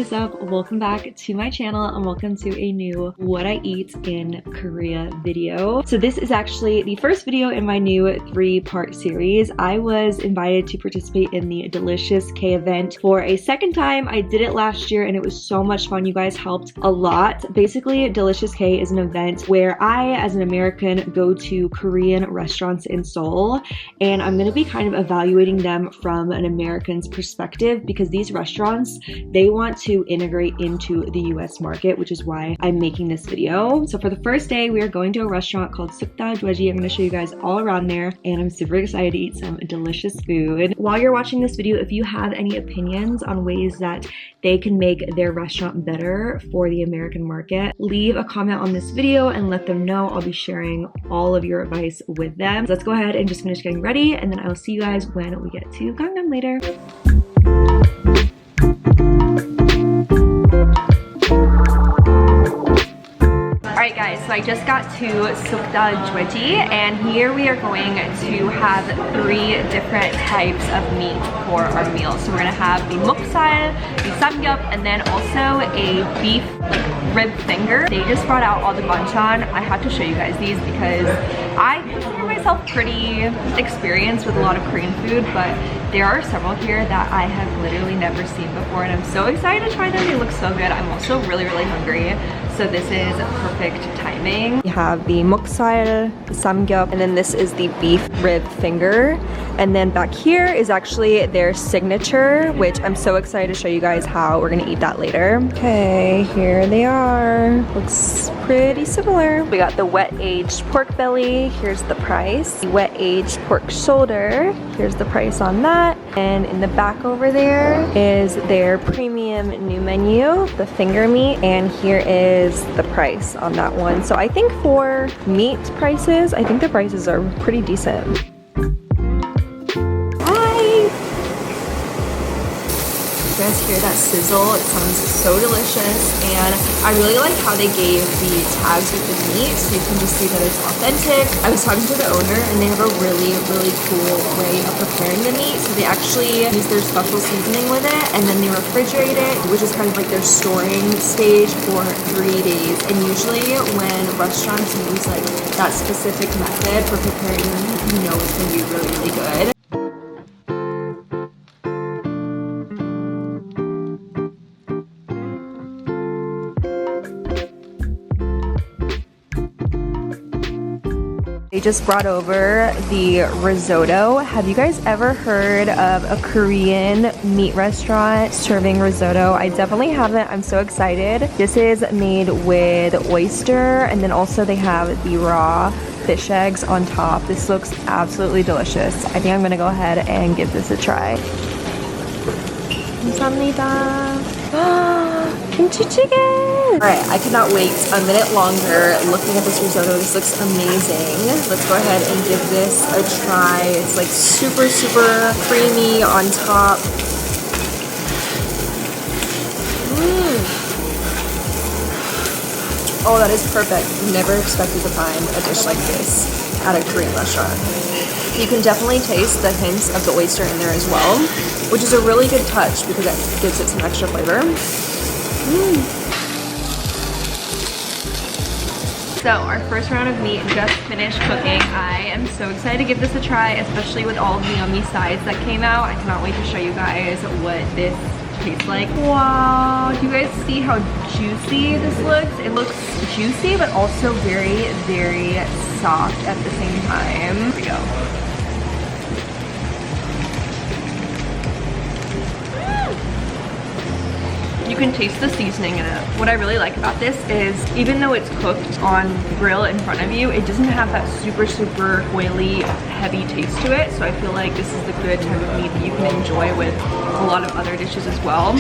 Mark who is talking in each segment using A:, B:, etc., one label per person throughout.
A: is up? Welcome back to my channel and welcome to a new what I eat in Korea video. So this is actually the first video in my new 3-part series. I was invited to participate in the Delicious K event for a second time. I did it last year and it was so much fun. You guys helped a lot. Basically, Delicious K is an event where I, as an American, go to Korean restaurants in Seoul, and I'm going to be kind of evaluating them from an American's perspective because these restaurants, they want to integrate into the US market, which is why I'm making this video. So for the first day, we are going to a restaurant called Sukdal Dwaeji. I'm going to show you guys all around there, and I'm super excited to eat some delicious food. While you're watching this video, if you have any opinions on ways that they can make their restaurant better for the American market, leave a comment on this video and let them know. I'll be sharing all of your advice with them. So let's go ahead and just finish getting ready, and then I will see you guys when we get to Gangnam later. Alright guys, so I just got to Sukdal Dwaeji, and here we are going to have 3 different types of meat for our meal. So we're going to have the Moksal, the Samgyeop, and then also a beef rib finger. They just brought out all the Banchan. I have to show you guys these because I consider myself pretty experienced with a lot of Korean food, but there are several here that I have literally never seen before, and I'm so excited to try them. They look so good. I'm also really hungry, so this is perfect timing. We have the Moksal, the Samgyeop, and then this is the beef rib finger. And then back here is actually their signature, which I'm so excited to show you guys how we're gonna eat that later. Okay, here they are. Looks pretty similar. We got the wet aged pork belly. Here's the price. The wet aged pork shoulder. Here's the price on that. And in the back over there is their premium new menu, the finger meat. And here is the price on that one. So I think for meat prices, I think the prices are pretty decent. You guys hear that sizzle? It sounds so delicious, and I really like how they gave the tags with the meat so you can just see that it's authentic. I was talking to the owner and they have a really cool way of preparing the meat. So they actually use their special seasoning with it, and then they refrigerate it, which is kind of like their storing stage for 3 days. And usually when restaurants use like that specific method for preparing the meat, you know it's going to be really good. They just brought over the risotto. Have you guys ever heard of a Korean meat restaurant serving risotto? I definitely haven't. I'm so excited. This is made with oyster, and then also they have the raw fish eggs on top. This looks absolutely delicious. I think I'm gonna go ahead and give this a try. 감사합니다. Kimchi chicken! Alright, I cannot wait a minute longer looking at this risotto. This looks amazing. Let's go ahead and give this a try. It's like super creamy on top. Oh, that is perfect. Never expected to find a dish like this at a Korean restaurant. You can definitely taste the hints of the oyster in there as well, which is a really good touch because that gives it some extra flavor. So our first round of meat just finished cooking. I am so excited to give this a try, especially with all of the yummy sides that came out. I cannot wait to show you guys what this tastes like. Wow, do you guys see how juicy this looks? It looks juicy but also very soft at the same time. Here we go. You can taste the seasoning in it. What I really like about this is even though it's cooked on the grill in front of you, it doesn't have that super oily, heavy taste to it. So I feel like this is the good type of meat that you can enjoy with a lot of other dishes as well.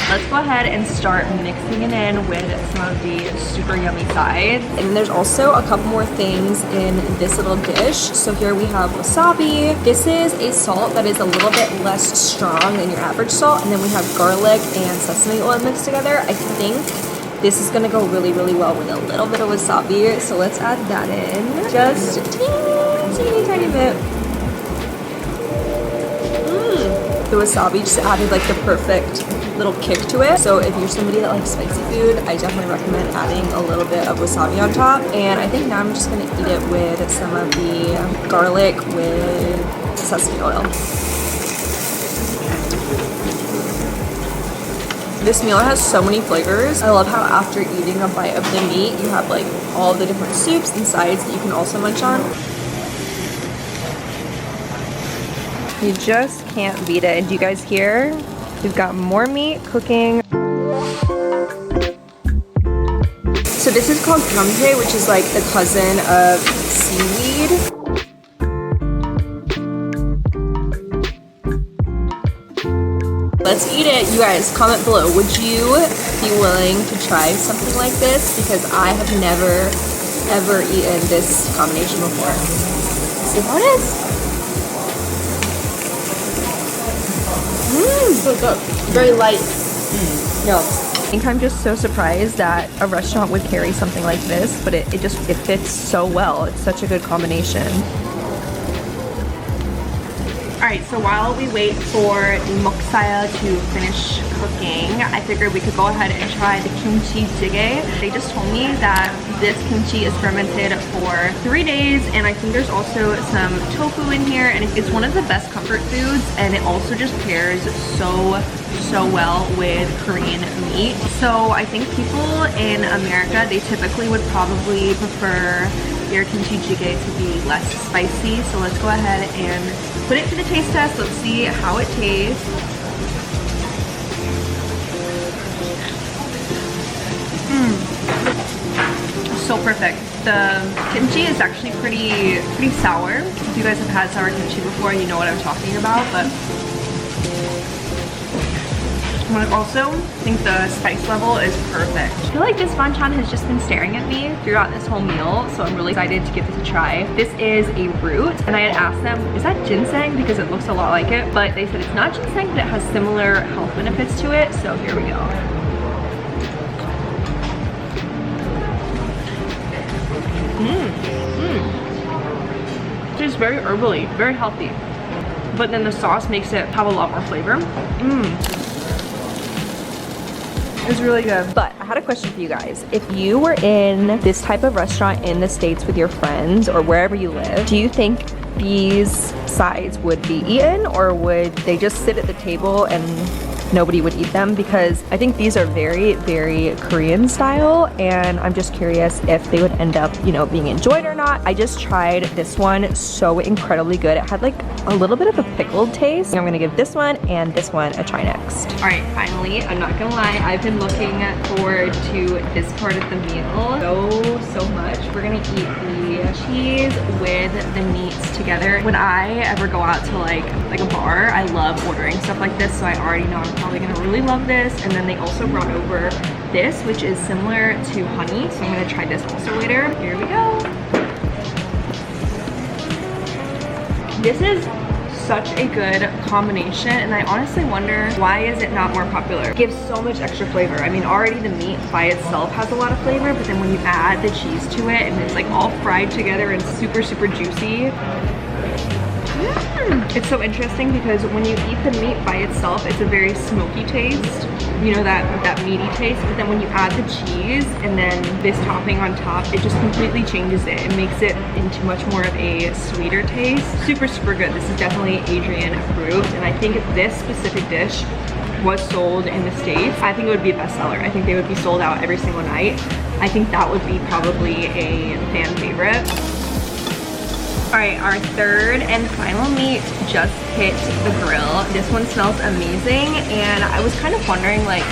A: Let's go ahead and start mixing it in with some of the super yummy sides. And there's also a couple more things in this little dish. So here we have wasabi. This is a salt that is a little bit less strong than your average salt. And then we have garlic and sesame oil mixed together. I think this is gonna go really well with a little bit of wasabi. So let's add that in. Just a teeny tiny bit. The wasabi just added like the perfect
B: little kick to it. So if you're somebody that likes spicy food, I definitely recommend adding a little bit of wasabi on top. And I think now I'm just gonna eat it with some of the garlic with sesame oil. This meal has so many flavors. I love how after eating a bite of the meat, you have like all the different soups and sides that you can also munch on. You just can't beat it. Do you guys hear? We've got more meat cooking. So this is called Kimchi, which is like the cousin of seaweed. Let's eat it. You guys, comment below. Would you be willing to try something like this? Because I have never, ever eaten this combination before. See how it is? So good. Very light. No. I think I'm just so surprised that a restaurant would carry something like this, but it fits so well. It's such a good combination.
A: Alright, so while we wait for the moksal to finish cooking, I figured we could go ahead and try the kimchi jjigae. They just told me that this kimchi is fermented for 3 days, and I think there's also some tofu in here, and it's one of the best comfort foods, and it also just pairs so well with Korean meat. So I think people in America, they typically would probably prefer their kimchi jjigae to be less spicy. So let's go ahead and put it to the taste test. Let's see how it tastes. So perfect. The kimchi is actually pretty sour. If you guys have had sour kimchi before, you know what I'm talking about, but I also think the spice level is perfect. I feel like this banchan has just been staring at me throughout this whole meal, so I'm really excited to give this a try. This is a root, and I had asked them, is that ginseng? Because it looks a lot like it, but they said it's not ginseng, but it has similar health benefits to it, so here we go. It tastes very herbally, very healthy, but then the sauce makes it have a lot more flavor. It's really good.
B: But I had a question for you guys. If you were in this type of restaurant in the States with your friends or wherever you live, do you think these sides would be eaten, or would they just sit at the table and nobody would eat them? Because I think these are very, very Korean style, and I'm just curious if they would end up, you know, being enjoyed or not. I just tried this one, so incredibly good. It had like a little bit of a pickled taste. I'm gonna give this one and this one a try next.
A: All right, finally, I'm not gonna lie, I've been looking forward to this part of the meal so much. We're gonna eat the cheese with the meats together. When I ever go out to like a bar, I love ordering stuff like this, so I already know I'm probably gonna really love this. And then they also brought over this, which is similar to honey, so I'm gonna try this also later. Here we go. This is such a good combination, and I honestly wonder, why is it not more popular? It gives so much extra flavor. I mean, already the meat by itself has a lot of flavor, but then when you add the cheese to it and it's like all fried together and super juicy. It's so interesting because when you eat the meat by itself, it's a very smoky taste, you know, that meaty taste, but then when you add the cheese and then this topping on top, it just completely changes it. It makes it into much more of a sweeter taste. Super good. This is definitely Adrian approved, and I think if this specific dish was sold in the States, I think it would be a bestseller. I think they would be sold out every single night. I think that would be probably a fan favorite. All right, our third and final meat just hit the grill. This one smells amazing, and I was kind of wondering, like,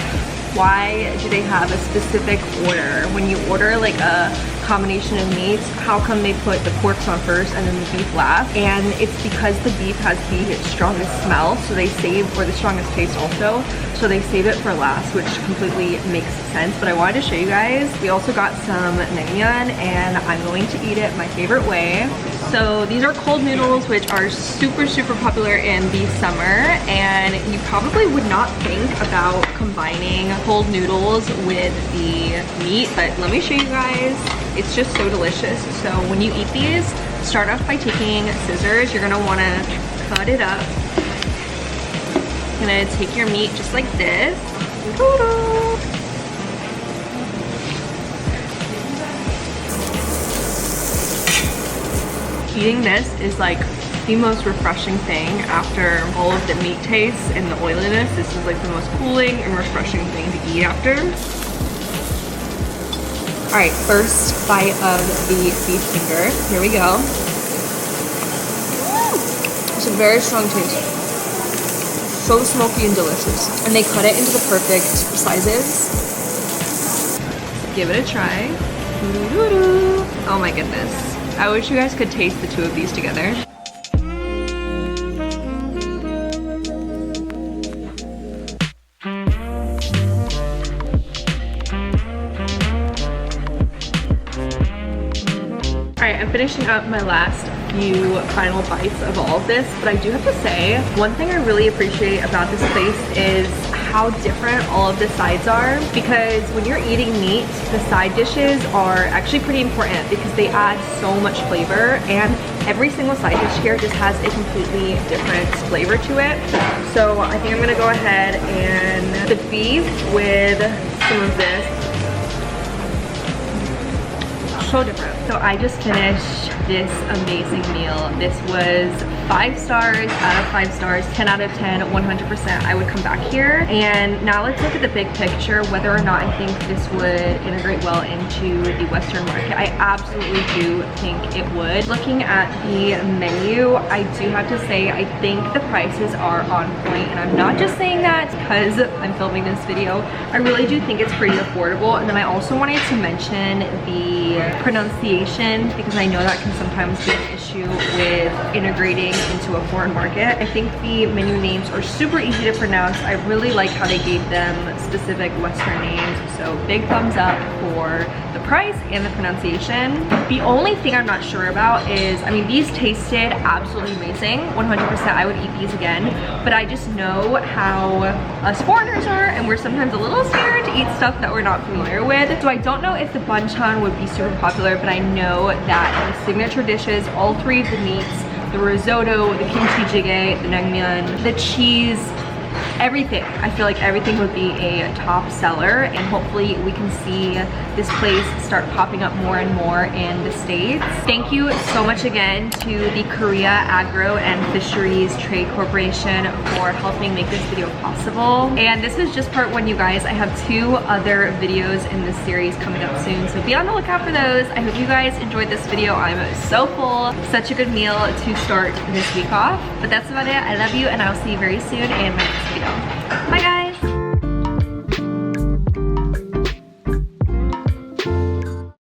A: why do they have a specific order? When you order like a combination of meats, how come they put the porks on first and then the beef last? And it's because the beef has the strongest smell, so they save, or the strongest taste also, so they save it for last, which completely makes sense. But I wanted to show you guys, we also got some naengmyeon, and I'm going to eat it my favorite way. So these are cold noodles, which are super popular in the summer, and you probably would not think about combining cold noodles with the meat, but let me show you guys. It's just so delicious. So when you eat these, start off by taking scissors. You're gonna wanna cut it up. You're gonna take your meat just like this. Eating this is like the most refreshing thing after all of the meat tastes and the oiliness. This is like the most cooling and refreshing thing to eat after.
B: All right, first bite of the beef finger. Here we go. It's a very strong taste. So smoky and delicious. And they cut it into the perfect sizes.
A: Give it a try. Oh my goodness. I wish you guys could taste the two of these together. Alright, I'm finishing up my last few final bites of all of this, but I do have to say, one thing I really appreciate about this place is how different all of the sides are, because when you're eating meat, the side dishes are actually pretty important because they add so much flavor, and every single side dish here just has a completely different flavor to it. So I think I'm gonna go ahead and the beef with some of this. So different. So I just finished this amazing meal. This was 5 stars out of 5 stars, 10 out of 10, 100%. I would come back here. And now let's look at the big picture, whether or not I think this would integrate well into the Western market. I absolutely do think it would. Looking at the menu, I do have to say I think the prices are on point, and I'm not just saying that because I'm filming this video. I really do think it's pretty affordable. And then I also wanted to mention the pronunciation, because I know that can sometimes be an issue with integrating into a foreign market. I think the menu names are super easy to pronounce. I really like how they gave them specific Western names, so big thumbs up for the price and the pronunciation. The only thing I'm not sure about is, I mean, these tasted absolutely amazing. 100% I would eat these again, but I just know how us foreigners are, and we're sometimes a little scared to eat stuff that we're not familiar with. So I don't know if the Banchan would be super popular, but I know that the signature dishes, all 3 of the meats, the risotto, the kimchi jjigae, the naengmyeon, the cheese, everything. I feel like everything would be a top seller, and hopefully we can see this place start popping up more and more in the States. Thank you so much again to the Korea Agro and Fisheries Trade Corporation for helping make this video possible. And this is just part 1, you guys. I have 2 other videos in this series coming up soon, so be on the lookout for those. I hope you guys enjoyed this video. I'm so full. Such a good meal to start this week off. But that's about it. I love you, and I'll see you very soon in my next video. Bye.